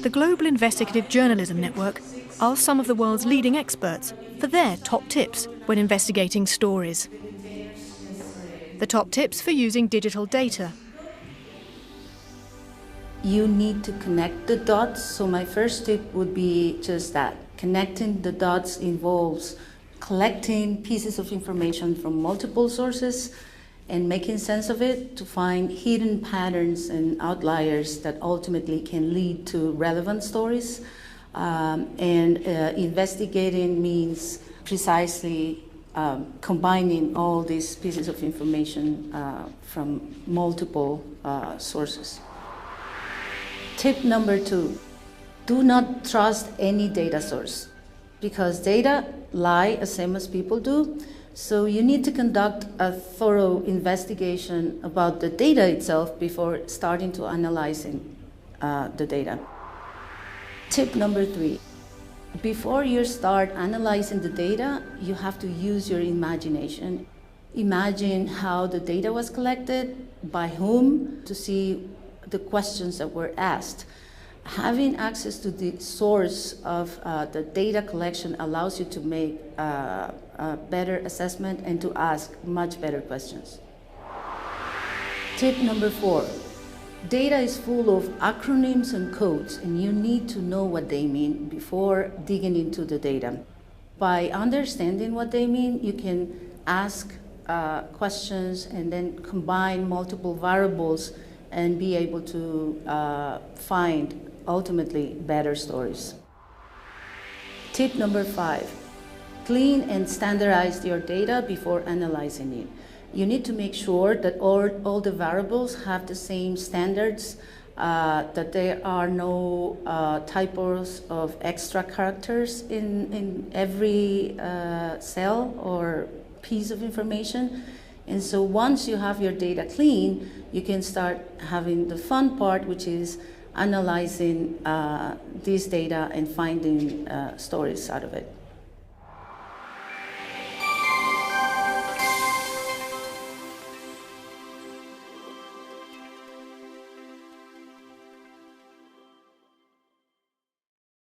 the Global Investigative Journalism Network asked some of the world's leading experts for their top tips when investigating stories. The top tips for using digital data. You need to connect the dots. So my first tip would be just that. Connecting the dots involves collecting pieces of information from multiple sources and making sense of it to find hidden patterns and outliers that ultimately can lead to relevant stories. Investigating means precisely combining all these pieces of information from multiple sources. Tip number 2, do not trust any data source, because data lie as same as people do. So you need to conduct a thorough investigation about the data itself before starting to analyzing the data. Tip number 3, before you start analyzing the data, you have to use your imagination. Imagine how the data was collected, by whom, to see the questions that were asked. Having access to the source of the data collection allows you to make a better assessment and to ask much better questions. Tip number 4, data is full of acronyms and codes, and you need to know what they mean before digging into the data. By understanding what they mean, you can ask questions and then combine multiple variables and be able to find ultimately better stories. Tip number 5, clean and standardize your data before analyzing it. You need to make sure that all the variables have the same standards, that there are no typos of extra characters in every cell or piece of information. And so once you have your data clean, you can start having the fun part, which is analyzing this data and finding stories out of it.